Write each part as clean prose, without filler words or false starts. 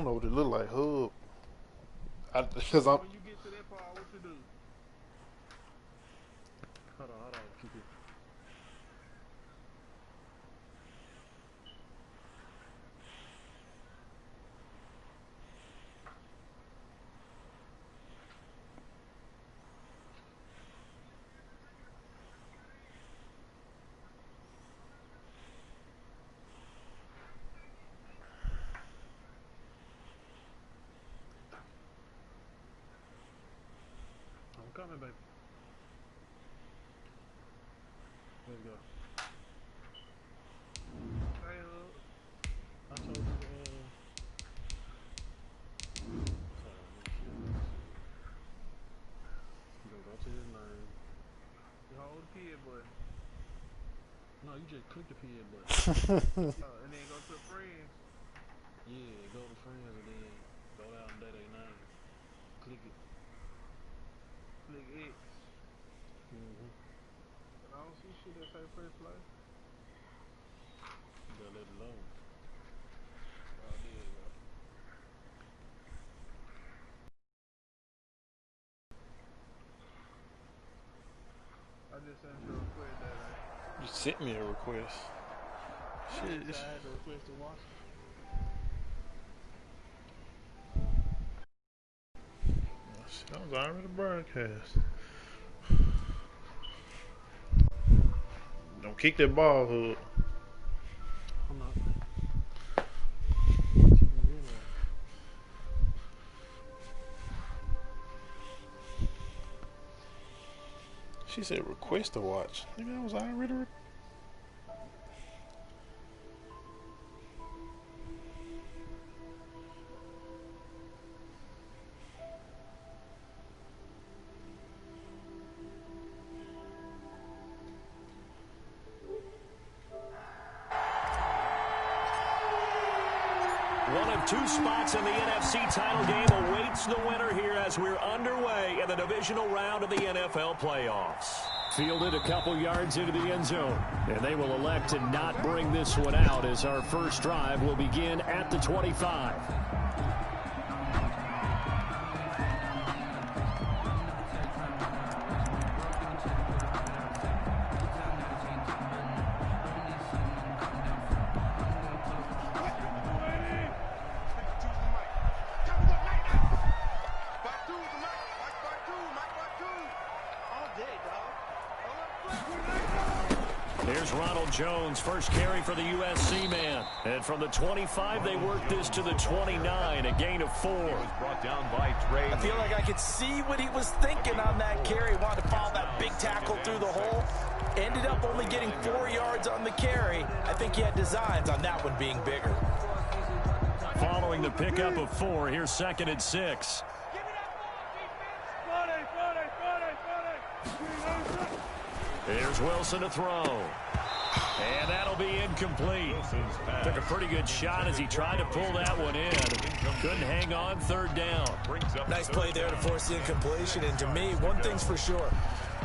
don't know what it look like. Hub. Because I'm. When you get to that part, what you do? Hold on. Keep it. I'm coming, baby. Let's go. Hey, I told you, you gonna go to his line. You hold the PA button. No, you just click the PA button. And then go to friends. Yeah, go to friends and then go down and their name. Click it. Click X. And I don't see shit that say press play. You gotta let it load. Oh, there you go. I just sent you a request that You sent me a request. Shit. I had to request to watch it. That was already broadcast. Don't kick that ball, Hood. I'm not. She said request to watch. Nigga, that was already. One of two spots in the NFC title game awaits the winner here as we're underway in the divisional round of the NFL playoffs. Fielded a couple yards into the end zone, and they will elect to not bring this one out as our first drive will begin at the 25. Here's Ronald Jones, first carry for the USC man. And from the 25, they work this to the 29, a gain of 4. Brought down by Trey. I feel like I could see what he was thinking on that carry. Wanted to follow that big tackle through the hole. Ended up only getting 4 yards on the carry. I think he had designs on that one being bigger. Following the pickup of 4, here's 2nd and 6. Here's Wilson to throw. And that'll be incomplete. Took a pretty good shot as he tried to pull that one in. Couldn't hang on, 3rd down. Nice play there to force the incompletion. And to me, one thing's for sure.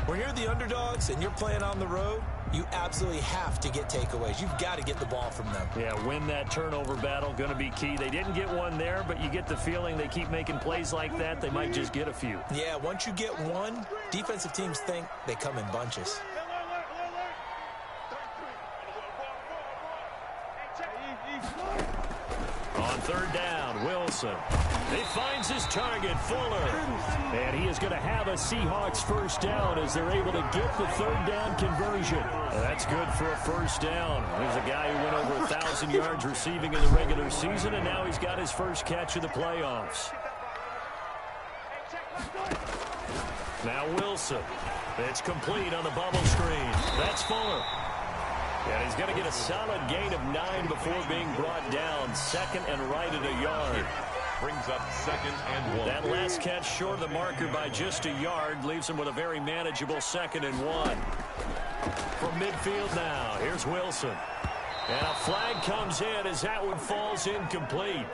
When you're the underdogs and you're playing on the road, you absolutely have to get takeaways. You've got to get the ball from them. Yeah, win that turnover battle, going to be key. They didn't get one there, but you get the feeling they keep making plays like that, they might just get a few. Yeah, once you get one, defensive teams think they come in bunches. On 3rd down, Wilson. He finds his target, Fuller. And he is going to have a Seahawks first down as they're able to get the 3rd down conversion. That's good for a first down. He's a guy who went over 1,000 yards receiving in the regular season, and now he's got his first catch of the playoffs. Now Wilson. It's complete on the bubble screen. That's Fuller. And he's going to get a solid gain of 9 before being brought down. 2nd and right at a yard. Brings up 2nd and 1. That last catch short of the marker by just a yard leaves him with a very manageable 2nd and 1. From midfield now, here's Wilson. And a flag comes in as that one falls incomplete.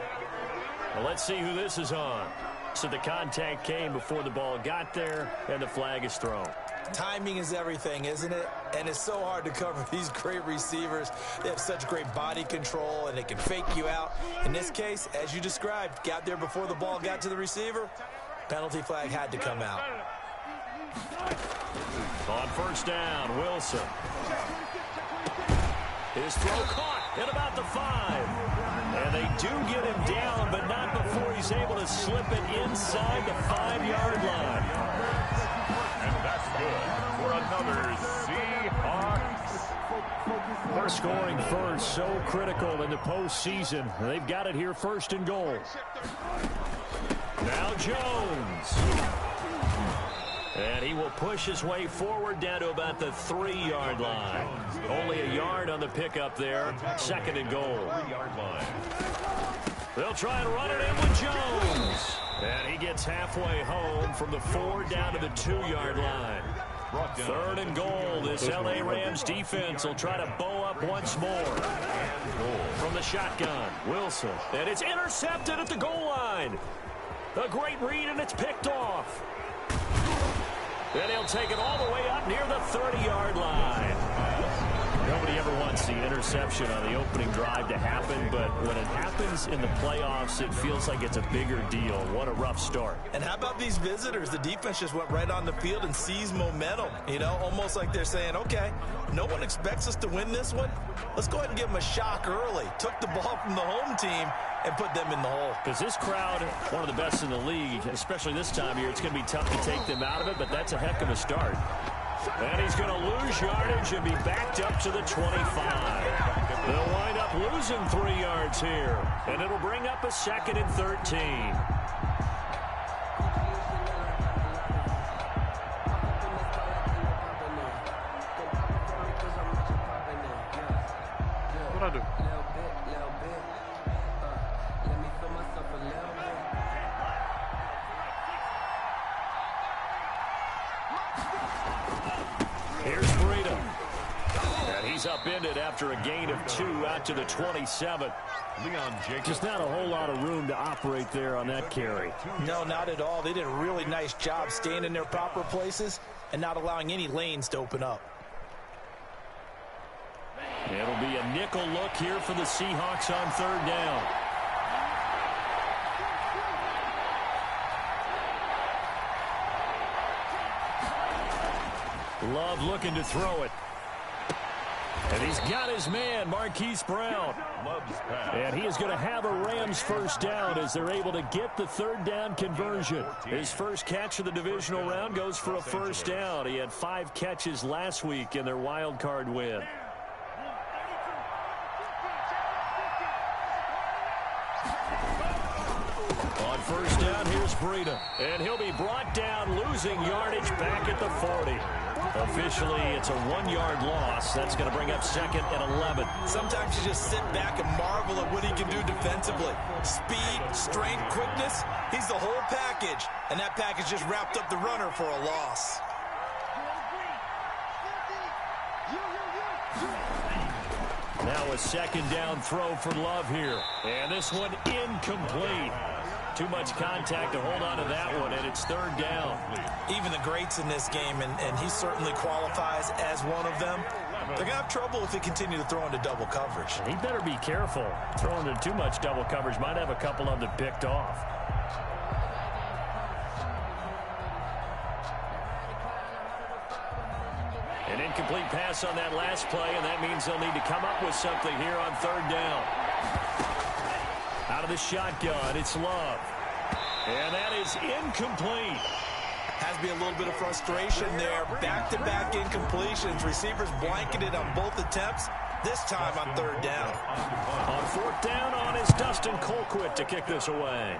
Well, let's see who this is on. So the contact came before the ball got there, and the flag is thrown. Timing is everything, isn't it? And it's so hard to cover these great receivers. They have such great body control, and they can fake you out. In this case, as you described, got there before the ball got to the receiver. Penalty flag had to come out. On first down, Wilson. His throw caught at about the 5. And they do get him down, but not before he's able to slip it inside the 5-yard line. And that's good for another Seahawks. They're scoring first, so critical in the postseason. They've got it here, first and goal. Now Jones. And he will push his way forward down to about the 3-yard line. Only a yard on the pickup there. Second and goal. 3-yard line. They'll try and run it in with Jones. And he gets halfway home from the 4 down to the 2-yard line. Third and goal. This L.A. Rams defense will try to bow up once more. From the shotgun, Wilson. And it's intercepted at the goal line. A great read, and it's picked off. Then he'll take it all the way up near the 30-yard line. Nobody ever wants the interception on the opening drive to happen, but when it happens in the playoffs, it feels like it's a bigger deal. What a rough start. And how about these visitors? The defense just went right on the field and seized momentum. You know, almost like they're saying, okay, no one expects us to win this one. Let's go ahead and give them a shock early. Took the ball from the home team and put them in the hole. Because this crowd, one of the best in the league, especially this time of year, it's going to be tough to take them out of it, but that's a heck of a start. And he's going to lose yardage and be backed up to the 25. They'll wind up losing 3 yards here, and it'll bring up a 2nd and 13. What'd I do? Here's Breida. And he's upended after a gain of 2 out to the 27. Leon Jacobs. Just not a whole lot of room to operate there on that carry. No, not at all. They did a really nice job staying in their proper places and not allowing any lanes to open up. It'll be a nickel look here for the Seahawks on 3rd down. Love looking to throw it. And he's got his man, Marquise Brown. Loves pass. And he is going to have a Rams first down as they're able to get the 3rd down conversion. His first catch of the divisional round goes for a first down. He had 5 catches last week in their wild card win. On first down, here's Breida. And he'll be brought down, losing yardage back at the 40. Officially, it's a 1-yard loss. That's going to bring up 2nd and 11. Sometimes you just sit back and marvel at what he can do defensively. Speed, strength, quickness. He's the whole package. And that package just wrapped up the runner for a loss. Now a 2nd down throw for Love here. And this one incomplete. Too much contact to hold on to that one, and it's 3rd down. Even the greats in this game, and he certainly qualifies as one of them, they're going to have trouble if they continue to throw into double coverage. He better be careful. Throwing into too much double coverage might have a couple of them picked off. An incomplete pass on that last play, and that means they'll need to come up with something here on 3rd down. Out of the shotgun, it's Love. And that is incomplete. Has to be a little bit of frustration there. Back-to-back incompletions. Receivers blanketed on both attempts, this time on 3rd down. On 4th down on is Dustin Colquitt to kick this away.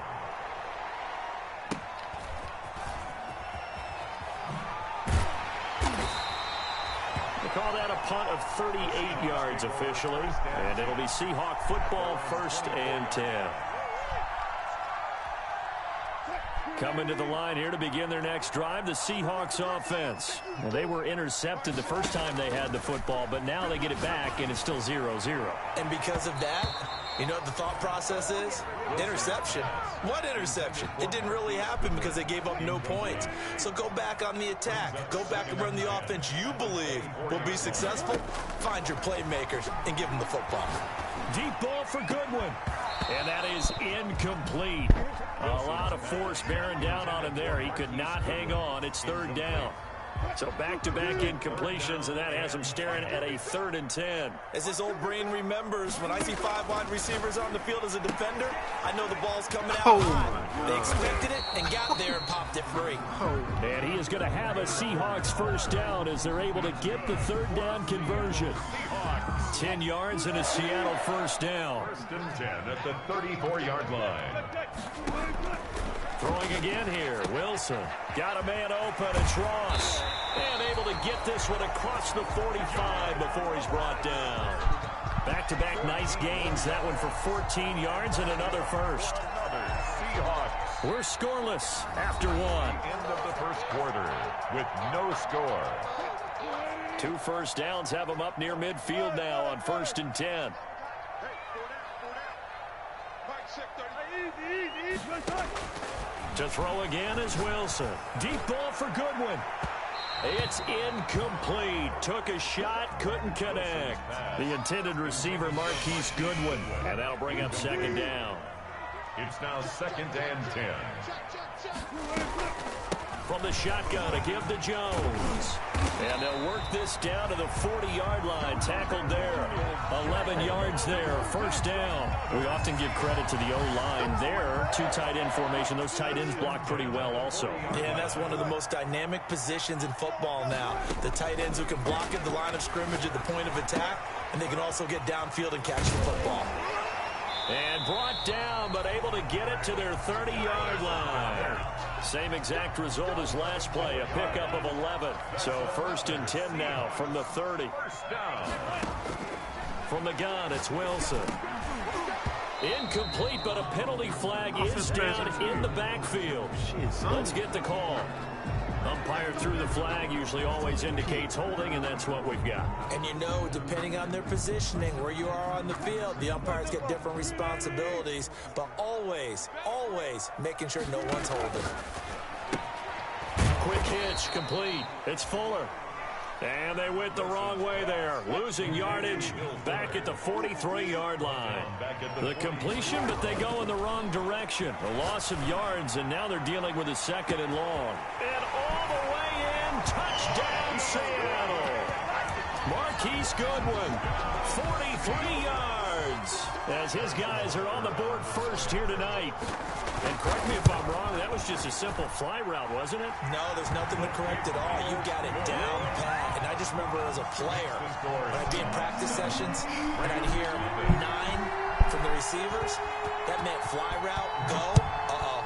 Call that a punt of 38 yards officially. And it'll be Seahawk football, 1st and 10. Coming to the line here to begin their next drive, the Seahawks offense. Well, they were intercepted the first time they had the football, but now they get it back, and it's still 0-0. And because of that, You know what the thought process is? Interception. What interception? It didn't really happen because they gave up no points. So go back on the attack. Go back and run the offense you believe will be successful. Find your playmakers and give them the football. Deep ball for Goodwin. And that is incomplete. A lot of force bearing down on him there. He could not hang on. It's third down. So back-to-back incompletions, and that has him staring at a 3rd and 10. As his old brain remembers, when I see 5 wide receivers on the field as a defender, I know the ball's coming out high. They expected it and got there and popped it free. And he is going to have a Seahawks first down as they're able to get the 3rd down conversion. 10 yards and a Seattle first down. 1st and 10 at the 34-yard line. Throwing again here, Wilson. Got a man open, it's Ross. And able to get this one across the 45 before he's brought down. Back-to-back nice gains, that one for 14 yards and another first. Seahawks. We're scoreless after one. End of the first quarter with no score. 2 first downs have them up near midfield now on 1st and 10. To throw again is Wilson. Deep ball for Goodwin. It's incomplete. Took a shot, couldn't connect. The intended receiver, Marquise Goodwin. And that'll bring up 2nd down. It's now 2nd and 10. From the shotgun, a give to Jones. And they'll work this down to the 40-yard line. Tackled there. 11 yards there. First down. We often give credit to the O-line there. 2 tight end formation. Those tight ends block pretty well also. Yeah, that's one of the most dynamic positions in football now. The tight ends who can block at the line of scrimmage at the point of attack, and they can also get downfield and catch the football. And brought down, but able to get it to their 30-yard line. Same exact result as last play, a pickup of 11. So 1st and 10 now from the 30. First down. From the gun, it's Wilson. Incomplete, but a penalty flag is down in the backfield. Let's get the call. Umpire threw the flag, usually always indicates holding, and that's what we've got. And you know, depending on their positioning, where you are on the field, the umpires get different responsibilities, but always, always making sure no one's holding. Quick hitch, complete. It's Fuller. And they went the wrong way there. Losing yardage back at the 43-yard line. The completion, but they go in the wrong direction. A loss of yards, and now they're dealing with a 2nd and long. And all the way in, touchdown Seattle. Marquise Goodwin, 43 yards. As his guys are on the board first here tonight. And correct me if I'm wrong, that was just a simple fly route, wasn't it? No, there's nothing to correct at all. You got it down pat. And I just remember as a player, when I'd be in practice sessions, and I'd hear 9 from the receivers, that meant fly route, go.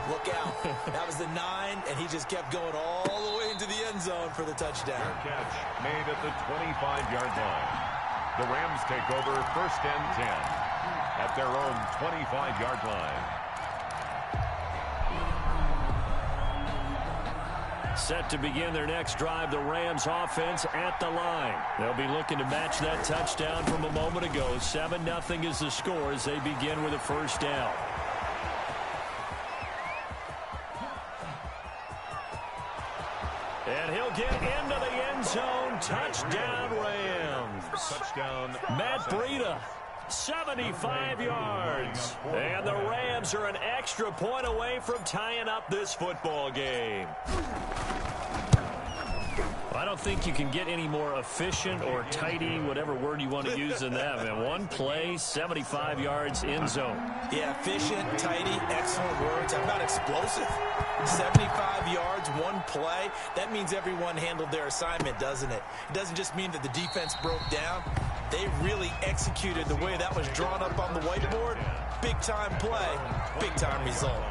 Look out. That was the 9, and he just kept going all the way into the end zone for the touchdown. Catch made at the 25-yard line. The Rams take over 1st and 10 at their own 25-yard line. Set to begin their next drive, the Rams offense at the line. They'll be looking to match that touchdown from a moment ago. 7-0 is the score as they begin with a first down. And he'll get into the end zone. Touchdown, Rams. Touchdown. Matt Breida, 75 yards. And the Rams are an extra point away from tying up this football game. I don't think you can get any more efficient or tidy, whatever word you want to use than that, man. One play, 75 yards, end zone. Yeah, efficient, tidy, excellent words. How about explosive? 75 yards, one play. That means everyone handled their assignment, doesn't it? It doesn't just mean that the defense broke down. They really executed the way that was drawn up on the whiteboard. Big-time play, big-time result.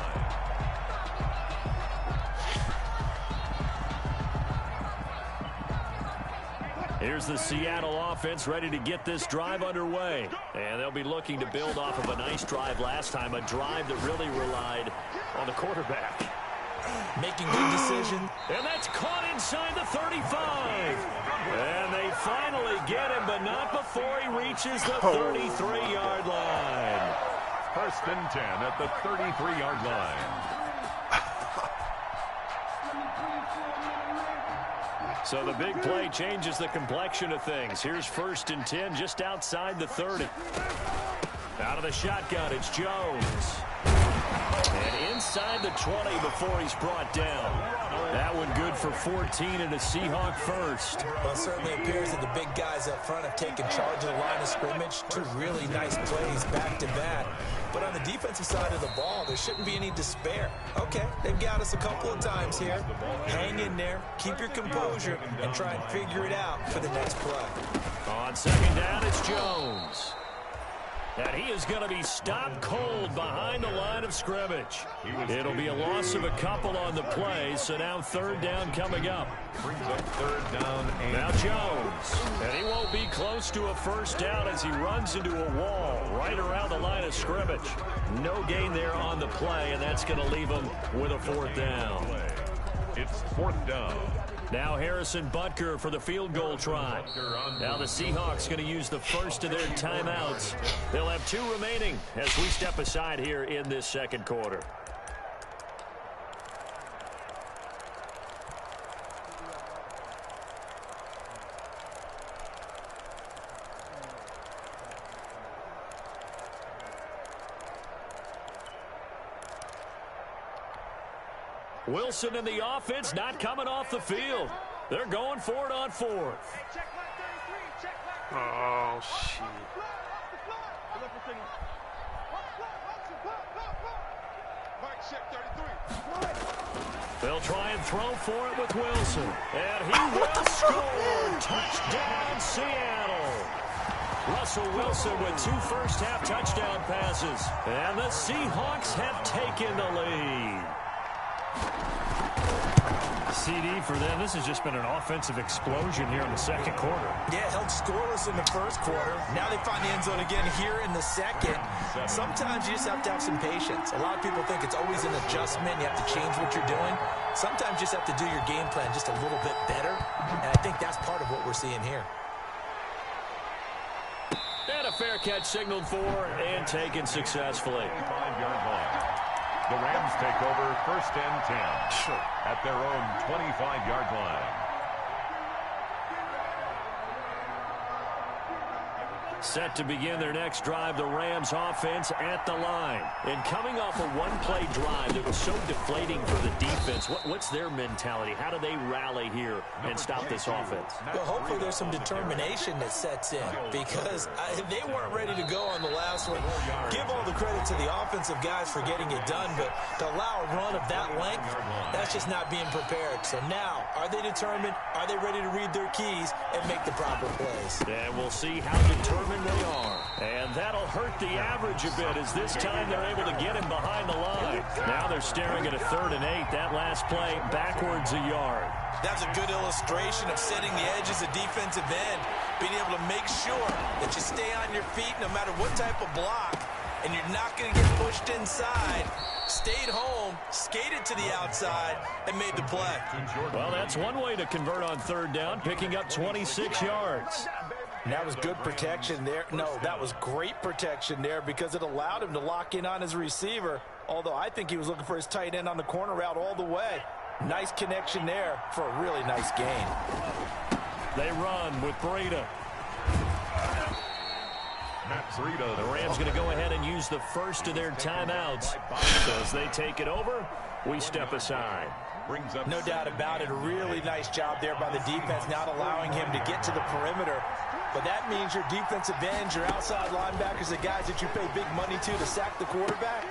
Here's the Seattle offense ready to get this drive underway. And they'll be looking to build off of a nice drive last time, a drive that really relied on the quarterback. Making good decisions. And that's caught inside the 35. And they finally get him, but not before he reaches the 33-yard line. First and 10 at the 33-yard line. So the big play changes the complexion of things. Here's first and 10 just outside the 30. Out of the shotgun, it's Jones. And inside the 20 before he's brought down. That one good for 14 and a Seahawk first. Well, it certainly appears that the big guys up front have taken charge of the line of scrimmage. Two really nice plays back-to-back. But on the defensive side of the ball, there shouldn't be any despair. Okay, they've got us a couple of times here. Hang in there, keep your composure, and try and figure it out for the next play. On second down, it's Jones. And he is going to be stopped cold behind the line of scrimmage. It'll be a loss of a couple on the play, so now third down coming up. Brings up third down. Now Jones. And he won't be close to a first down as he runs into a wall right around the line of scrimmage. No gain there on the play, and that's going to leave him with a fourth down. It's fourth down. Now Harrison Butker for the field goal try. Now the Seahawks going to use the first of their timeouts. They'll have 2 remaining as we step aside here in this second quarter. Wilson in the offense not coming off the field. They're going for it on fourth. Oh, shit. They'll try and throw for it with Wilson. And he will score. Touchdown, Seattle. Russell Wilson with 2 first-half touchdown passes. And the Seahawks have taken the lead. CD for them. This has just been an offensive explosion here in the second quarter. Yeah, held scoreless in the first quarter. Now they find the end zone again here in the second. Sometimes you just have to have some patience. A lot of people think it's always an adjustment. You have to change what you're doing. Sometimes you just have to do your game plan just a little bit better. And I think that's part of what we're seeing here. And a fair catch signaled for and taken successfully. 5-yard line. The Rams take over first and 10 at their own 25-yard line. Set to begin their next drive, the Rams offense at the line. And coming off a one-play drive that was so deflating for the defense, what's their mentality? How do they rally here and stop this offense? Well, hopefully there's some determination that sets in because they weren't ready to go on the last one. Give all the credit to the offensive guys for getting it done, but to allow a run of that length, that's just not being prepared. So now, are they determined? Are they ready to read their keys and make the proper plays? And we'll see how determined they are. And that'll hurt the average a bit as this time they're able to get him behind the line. Now they're staring at a 3rd and 8. That last play backwards a yard. That's a good illustration of setting the edges of defensive end, being able to make sure that you stay on your feet no matter what type of block, and you're not going to get pushed inside. Stayed home, skated to the outside, and made the play. Well, that's one way to convert on 3rd down, picking up 26 yards. And that was good protection there. No, that was great protection there because it allowed him to lock in on his receiver, although I think he was looking for his tight end on the corner route all the way. Nice connection there for a really nice gain. They run with Breida. The Rams going to go ahead and use the first of their timeouts. So as they take it over, we step aside. No doubt about it. A really nice job there by the defense, not allowing him to get to the perimeter. But that means your defensive ends, your outside linebackers, the guys that you pay big money to sack the quarterback,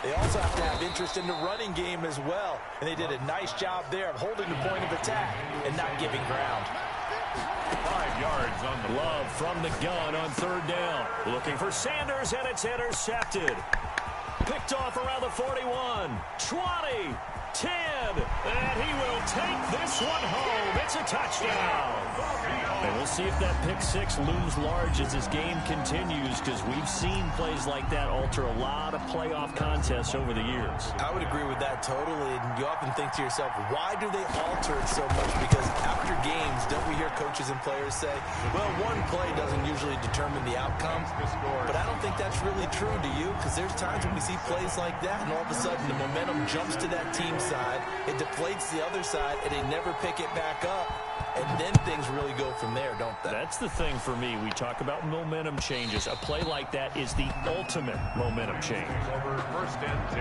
they also have to have interest in the running game as well. And they did a nice job there of holding the point of attack and not giving ground. 5 yards on the Love from the gun on 3rd down. Looking for Sanders, and it's intercepted. Picked off around the 41, 20, 10, and he will take this one home. It's a touchdown. And we'll see if that pick six looms large as this game continues, because we've seen plays like that alter a lot of playoff contests over the years. I would agree with that totally. And you often think to yourself, why do they alter it so much? Because after games, don't we hear coaches and players say, well, one play doesn't usually determine the outcome. But I don't think that's really true, do you? Because there's times when we see plays like that, and all of a sudden the momentum jumps to that team side, it deflates the other side, and they never pick it back up. And then things really go from there, don't they? That's the thing for me. We talk about momentum changes. A play like that is the ultimate momentum change. Over first and 10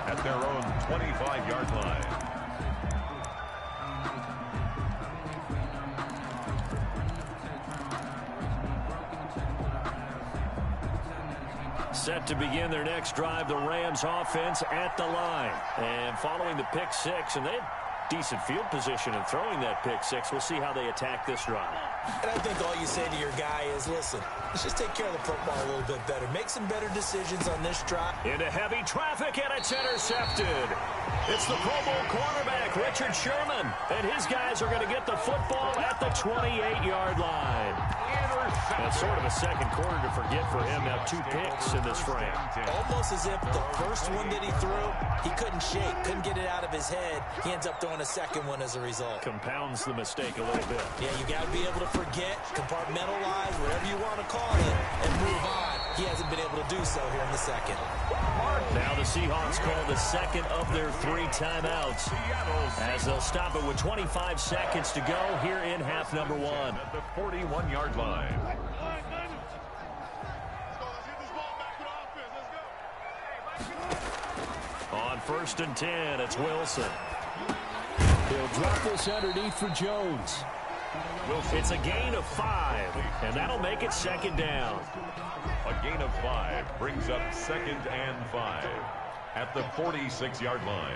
at their own 25-yard line. Set to begin their next drive, the Rams offense at the line. And following the pick six, and they had decent field position in throwing that pick six. We'll see how they attack this drive. And I think all you say to your guy is, listen, let's just take care of the football a little bit better. Make some better decisions on this drive. Into heavy traffic, and it's intercepted. It's the Pro Bowl cornerback, Richard Sherman. And his guys are going to get the football at the 28-yard line. That's sort of a second quarter to forget for him. Now 2 picks in this frame. Almost as if the first one that he threw, he couldn't shake, couldn't get it out of his head. He ends up throwing a second one as a result. Compounds the mistake a little bit. Yeah, you got to be able to forget, compartmentalize, whatever you want to call it, and move on. He hasn't been able to do so here in the second. Now the Seahawks call the second of their 3 timeouts, as they'll stop it with 25 seconds to go here in half number 1. At the 41-yard line. On first and 10, it's Wilson. He'll drop this underneath for Jones. It's a gain of 5, and that'll make it second down. A gain of 5 brings up second and 5 at the 46-yard line.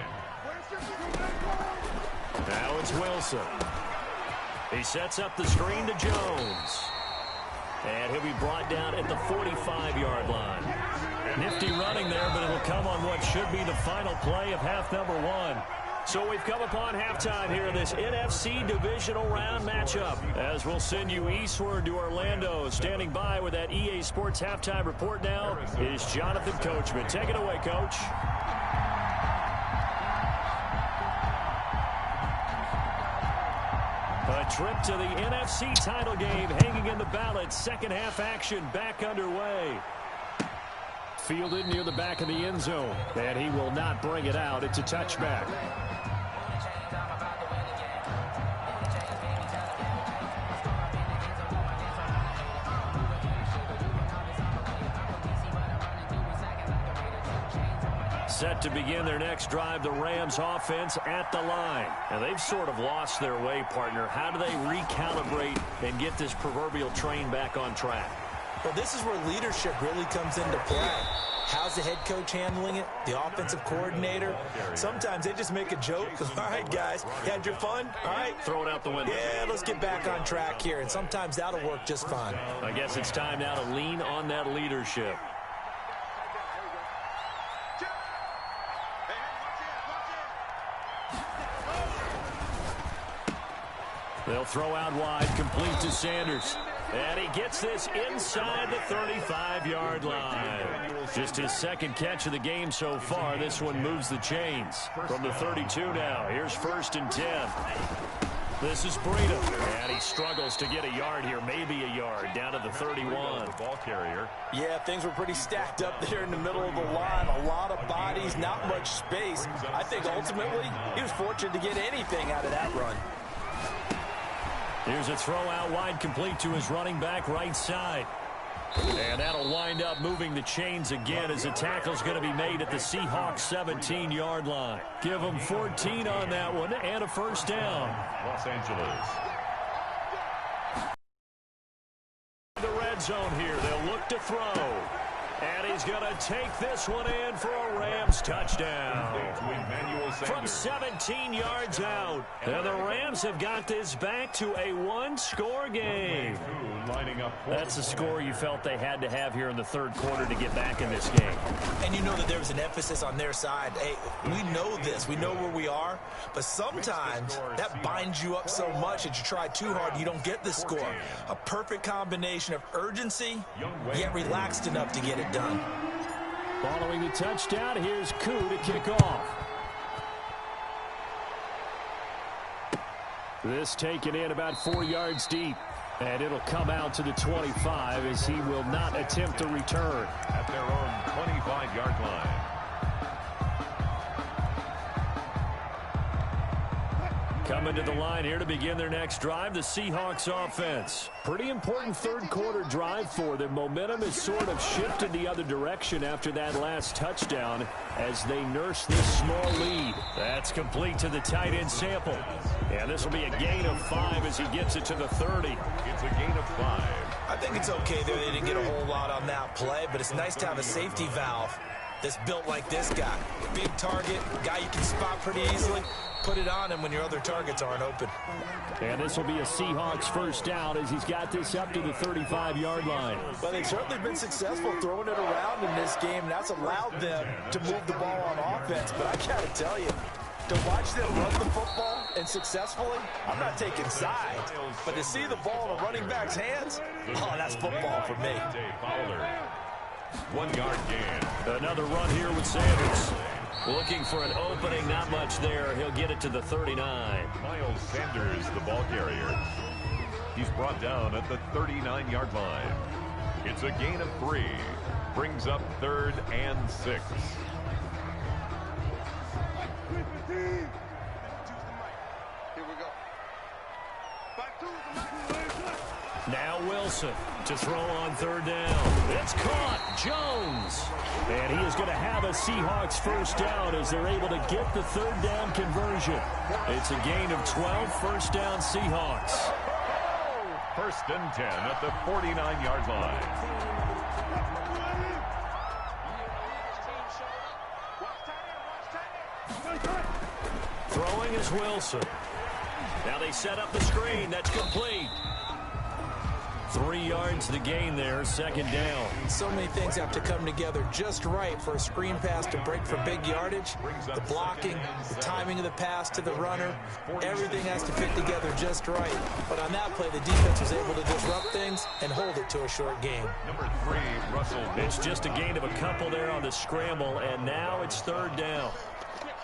Now it's Wilson. He sets up the screen to Jones. And he'll be brought down at the 45-yard line. Nifty running there, but it'll come on what should be the final play of half number 1. So we've come upon halftime here in this NFC divisional round matchup. As we'll send you eastward to Orlando. Standing by with that EA Sports halftime report now is Jonathan Coachman. Take it away, Coach. A trip to the NFC title game hanging in the balance. Second half action back underway. Fielded near the back of the end zone. And he will not bring it out. It's a touchback. Set to begin their next drive, the Rams offense at the line. And they've sort of lost their way, partner. How do they recalibrate and get this proverbial train back on track? Well, this is where leadership really comes into play. How's the head coach handling it? The offensive coordinator? Sometimes they just make a joke. All right, guys, you had your fun? All right. Throw it out the window. Yeah, let's get back on track here. And sometimes that'll work just fine. I guess it's time now to lean on that leadership. They'll throw out wide, complete to Sanders. And he gets this inside the 35-yard line. Just his second catch of the game so far. This one moves the chains. From the 32 now, here's first and 10. This is Breida. And he struggles to get a yard here, maybe a yard, down to the 31. The ball carrier. Yeah, things were pretty stacked up there in the middle of the line. A lot of bodies, not much space. I think ultimately he was fortunate to get anything out of that run. Here's a throw out wide, complete to his running back right side. And that'll wind up moving the chains again as the tackle's going to be made at the Seahawks 17-yard line. Give them 14 on that one and a first down. Los Angeles. The red zone here. They'll look to throw. And he's going to take this one in for a Rams touchdown. From 17 yards out. And the Rams have got this back to a one-score game. That's a score you felt they had to have here in the third quarter to get back in this game. And you know that there was an emphasis on their side. Hey, we know this. We know where we are. But sometimes that binds you up so much that you try too hard and you don't get the score. A perfect combination of urgency, yet relaxed enough to get it done. Following the touchdown, here's Koo to kick off. This taken in about 4 yards deep. And it'll come out to the 25 as he will not attempt to return. At their own 25-yard line. Coming to the line here to begin their next drive, the Seahawks offense. Pretty important third quarter drive for them. Momentum has sort of shifted the other direction after that last touchdown as they nurse this small lead. That's complete to the tight end Sample. And this will be a gain of 5 as he gets it to the 30. It's a gain of 5. I think it's okay there. They didn't get a whole lot on that play, but it's nice to have a safety valve that's built like this guy. Big target, guy you can spot pretty easily. Put it on him when your other targets aren't open. And this will be a Seahawks first down as he's got this up to the 35-yard line. Well, they've certainly been successful throwing it around in this game, and that's allowed them to move the ball on offense. But I got to tell you, to watch them run the football and successfully, I'm not taking sides. But to see the ball in a running back's hands, oh, that's football for me. 1 yard gain. Another run here with Sanders. Looking for an opening, not much there. He'll get it to the 39. Miles Sanders, the ball carrier. He's brought down at the 39-yard line. It's a gain of 3. Brings up 3rd and 6. Now Wilson to throw on 3rd down. It's caught. Jones. And he is going to have a Seahawks first down as they're able to get the 3rd down conversion. It's a gain of 12, first down Seahawks. 1st and 10 at the 49-yard line. Throwing is Wilson. Now they set up the screen. That's complete. 3 yards to gain there, 2nd down. So many things have to come together just right for a screen pass to break for big yardage. The blocking, the timing of the pass to the runner, everything has to fit together just right. But on that play, the defense was able to disrupt things and hold it to a short game. Number 3, Russell. It's just a gain of a couple there on the scramble, and now it's 3rd down.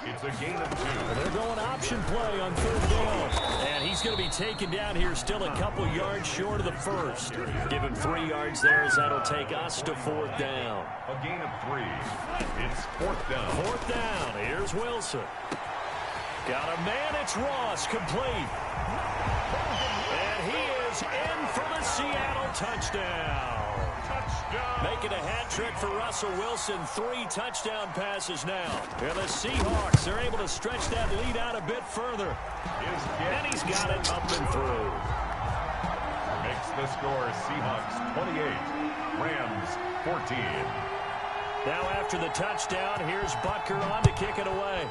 It's a gain of 2. They're going option play on 3rd down. And he's going to be taken down here still a couple yards short of the first. Give him 3 yards there as that'll take us to 4th down. A gain of 3. It's 4th down. 4th down. Here's Wilson. Got a man. It's Ross. Complete. And he is in for the Seattle touchdown. Making a hat trick for Russell Wilson. 3 touchdown passes now. And the Seahawks are able to stretch that lead out a bit further. And he's got it up and through. Makes the score Seahawks 28, Rams 14. Now after the touchdown, here's Butker on to kick it away.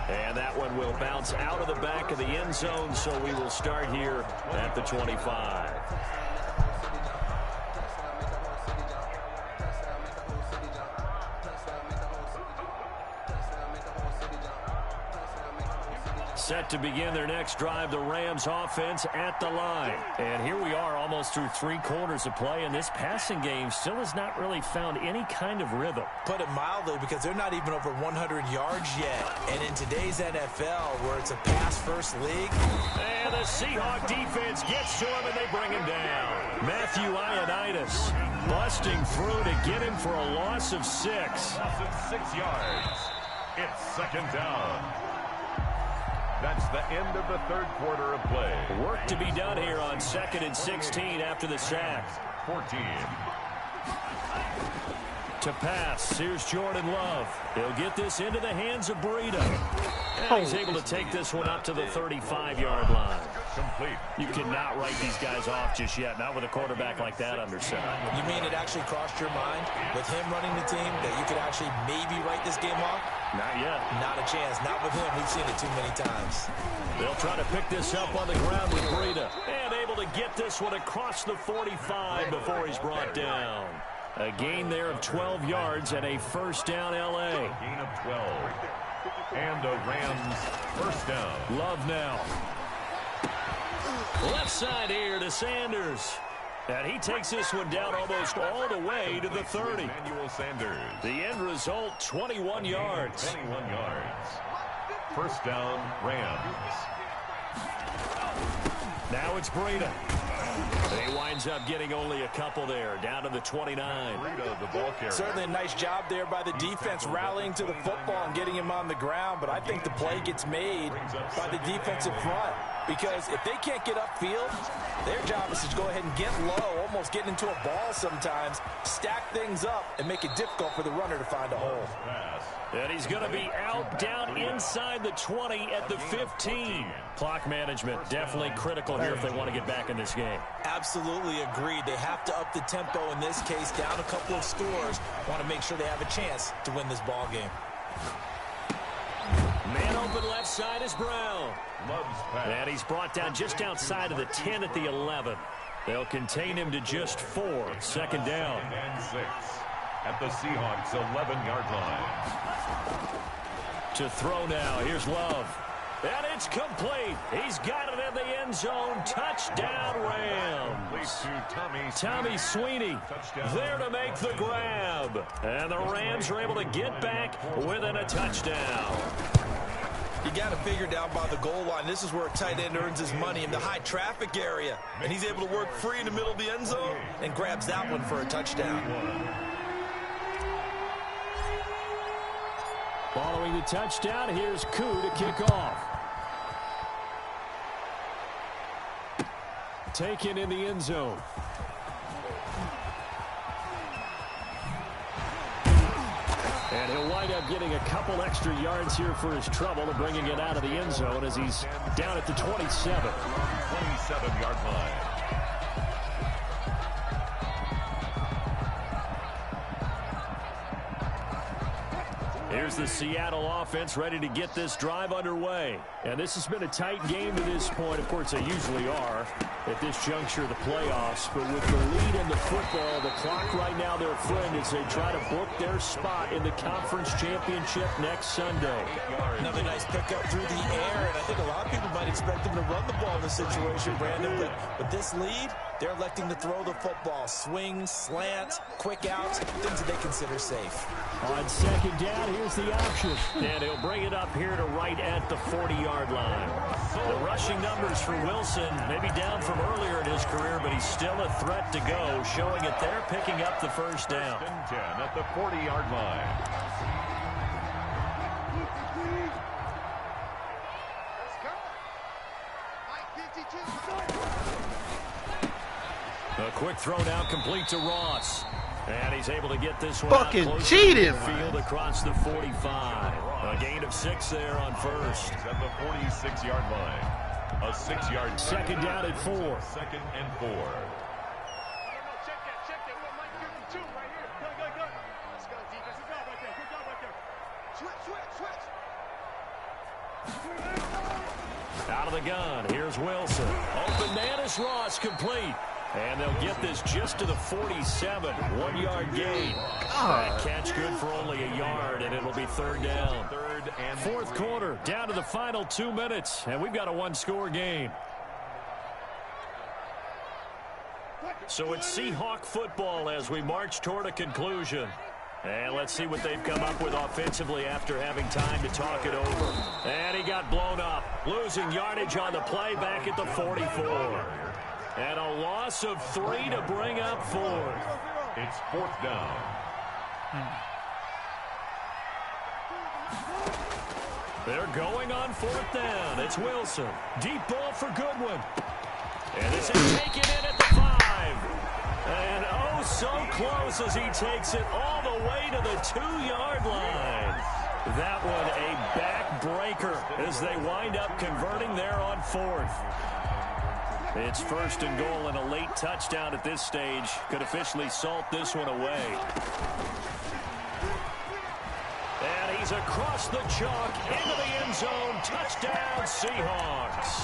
And that one will bounce out of the back of the end zone, so we will start here at the 25. Set to begin their next drive, the Rams offense at the line. And here we are almost through 3 quarters of play, and this passing game still has not really found any kind of rhythm. Put it mildly, because they're not even over 100 yards yet. And in today's NFL, where it's a pass-first league. And the Seahawk defense gets to him, and they bring him down. Matthew Ioannidis busting through to get him for a loss of 6. Loss of 6 yards. It's 2nd down. That's the end of the 3rd quarter of play. Work to be done here on 2nd and 16 after the sack. 14. To pass, here's Jordan Love. He'll get this into the hands of Burrito. And he's able to take this one up to the 35-yard line. Complete. You cannot write these guys off just yet, not with a quarterback like that under center. You mean it actually crossed your mind with him running the team that you could actually maybe write this game off? Not yet. Not a chance. Not with him. We've seen it too many times. They'll try to pick this up on the ground with Burrito. And able able to get this one across the 45 before he's brought down. A gain there of 12 yards and a first down, L.A. Gain of 12. And a Rams first down. Love now. Left side here to Sanders. And he takes this one down almost all the way to the 30. Emmanuel Sanders. The end result, 21 yards. 21 yards. First down, Rams. Now it's Breida. He winds up getting only a couple there, down to the 29. Breida, the ball carrier. Certainly a nice job there by the defense rallying to the football and getting him on the ground, but I think the play gets made by the defensive front because if they can't get upfield, their job is to go ahead and get low, almost get into a ball sometimes, stack things up, and make it difficult for the runner to find a hole. And he's going to be out down inside the 20 at the 15. Clock management definitely critical here if they want to get back in this game. Absolutely agreed. They have to up the tempo in this case, down a couple of scores. Want to make sure they have a chance to win this ball game. Man open left side is Brown. And he's brought down just outside of the 10 at the 11. They'll contain him to just 4. Second down. And 6 at the Seahawks 11-yard line. To throw now. Here's Love. And it's complete. He's got it in the end zone. Touchdown, Rams. Tommy Sweeney there to make the grab. And the Rams are able to get back within a touchdown. You got to figure down by the goal line. This is where a tight end earns his money in the high traffic area. And he's able to work free in the middle of the end zone and grabs that one for a touchdown. Following the touchdown, here's Koo to kick off. Taken in the end zone. And he'll wind up getting a couple extra yards here for his trouble and bringing it out of the end zone as he's down at the 27. 27-yard line. Here's the Seattle offense ready to get this drive underway. And this has been a tight game to this point. Of course, they usually are at this juncture of the playoffs. But with the lead in the football, the clock right now their friend as they try to book their spot in the conference championship next Sunday. Another nice pickup through the air. And I think a lot of people might expect them to run the ball in this situation, Brandon. But with this lead, they're electing to throw the football. Swing, slant, quick outs, things that they consider safe. On second down, here's the option. And he'll bring it up here to right at the 40-yard line. The rushing numbers for Wilson may be down from earlier in his career, but he's still a threat to go, showing that they're picking up the first down. 10 at the 40-yard line. A quick throw now complete to Ross. And he's able to get this one Fucking out cheated, field across the 45. A gain of 6 there on first. At the 46-yard line. A 6-yard second down at 4. Second and 4. Out of the gun. Here's Wilson. Open man is Ross, complete. And they'll get this just to the 47. 1-yard gain. That catch good for only a yard, and it'll be third down. Fourth quarter, down to the final 2 minutes, and we've got a one-score game. So it's Seahawk football as we march toward a conclusion. And let's see what they've come up with offensively after having time to talk it over. And he got blown up, losing yardage on the play back at the 44. And a loss of 3 to bring up 4. It's fourth down. They're going on fourth down. It's Wilson. Deep ball for Goodwin. And this is taken in at the 5. And oh, so close as he takes it all the way to the 2-yard line. That one a backbreaker as they wind up converting there on fourth. It's first and goal, and a late touchdown at this stage could officially salt this one away. And he He's across the chalk, into the end zone. Touchdown, Seahawks.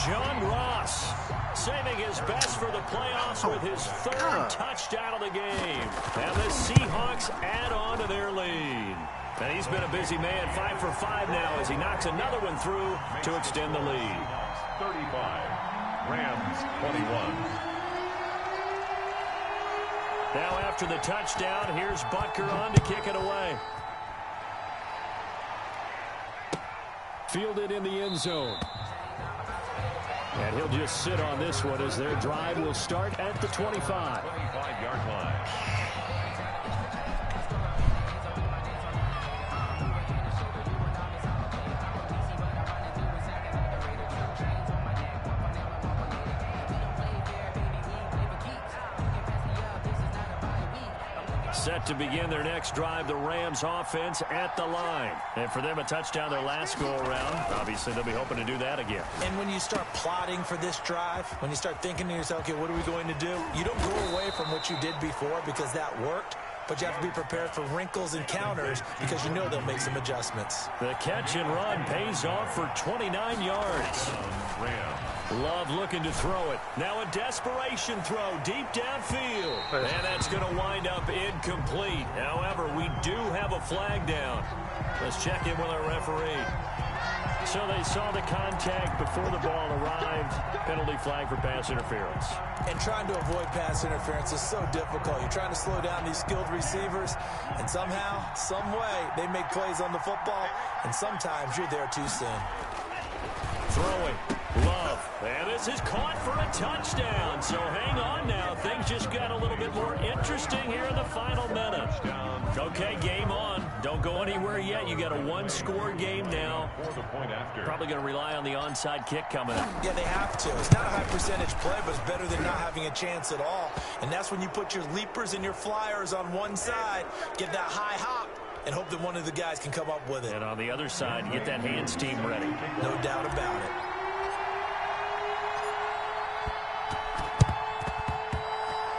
John Ross saving his best for the playoffs with his third touchdown of the game. And the Seahawks add on to their lead. And he's been a busy man, 5 for 5 now as he knocks another one through to extend the lead. 35, Rams 21. Now after the touchdown, here's Butker on to kick it away. Fielded in the end zone. And he'll just sit on this one as their drive will start at the 25. 25-yard line. Set to begin their next drive, the Rams offense at the line. And for them, a touchdown their last go-around. Obviously, they'll be hoping to do that again. And when you start plotting for this drive, when you start thinking to yourself, okay, what are we going to do? You don't go away from what you did before because that worked, but you have to be prepared for wrinkles and counters because you know they'll make some adjustments. The catch and run pays off for 29 yards. Love looking to throw it. Now a desperation throw deep downfield. And that's going to wind up incomplete. However, we do have a flag down. Let's check in with our referee. So they saw the contact before the ball arrived. Penalty flag for pass interference. And trying to avoid pass interference is so difficult. You're trying to slow down these skilled receivers, and somehow, some way, they make plays on the football, and sometimes you're there too soon. Throwing. Love. And this is caught for a touchdown. So hang on now. Things just got a little bit more interesting here in the final minute. Okay, game on. Don't go anywhere yet. You got a one-score game now. Probably going to rely on the onside kick coming up. Yeah, they have to. It's not a high percentage play, but it's better than not having a chance at all. And that's when you put your leapers and your flyers on one side, get that high hop, and hope that one of the guys can come up with it. And on the other side, get that hands team ready. No doubt about it.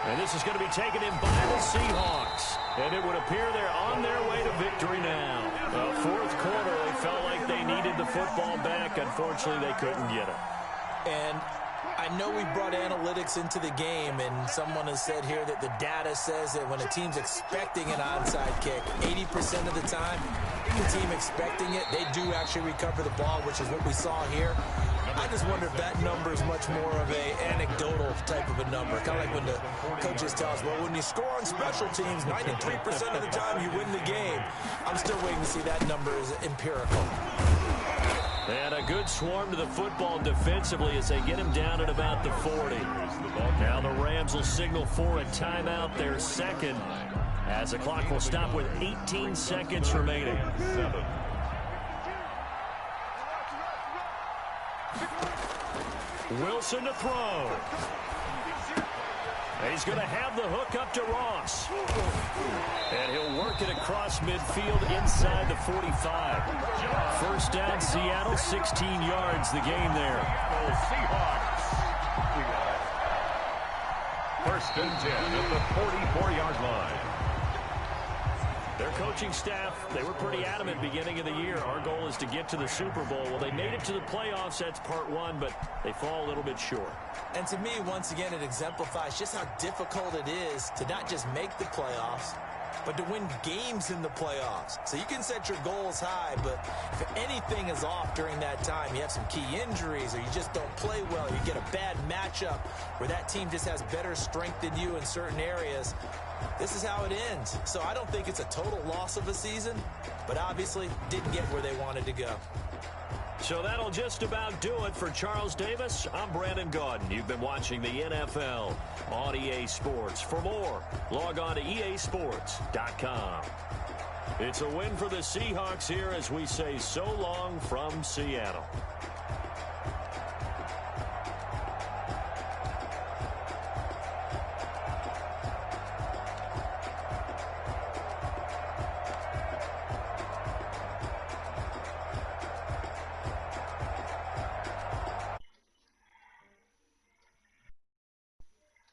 And this is going to be taken in by the Seahawks. And it would appear they're on their way to victory now. The fourth quarter, they felt like they needed the football back. Unfortunately, they couldn't get it. And I know we brought analytics into the game, and someone has said here that the data says that when a team's expecting an onside kick, 80% of the time, the team expecting it, they do actually recover the ball, which is what we saw here. I just wonder if that number is much more of a anecdotal type of a number. Kind of like when the coaches tell us, well, when you score on special teams, 93% of the time you win the game. I'm still waiting to see that number is empirical. And a good swarm to the football defensively as they get him down at about the 40. Now the Rams will signal for a timeout, their second, as the clock will stop with 18 seconds remaining. Wilson to throw. He's going to have the hook up to Ross. And he'll work it across midfield inside the 45. First down, Seattle, 16 yards the game there. Seahawks. First and 10 at the 44-yard line. Their coaching staff, they were pretty adamant beginning of the year. Our goal is to get to the Super Bowl. Well, they made it to the playoffs. That's part one, but they fall a little bit short. And to me, once again, it exemplifies just how difficult it is to not just make the playoffs, but to win games in the playoffs. So you can set your goals high, but if anything is off during that time, you have some key injuries or you just don't play well, you get a bad matchup where that team just has better strength than you in certain areas, this is how it ends. So I don't think it's a total loss of a season, but obviously didn't get where they wanted to go. So that'll just about do it for Charles Davis. I'm Brandon Gaudin. You've been watching the NFL on EA Sports. For more, log on to easports.com. It's a win for the Seahawks here as we say so long from Seattle.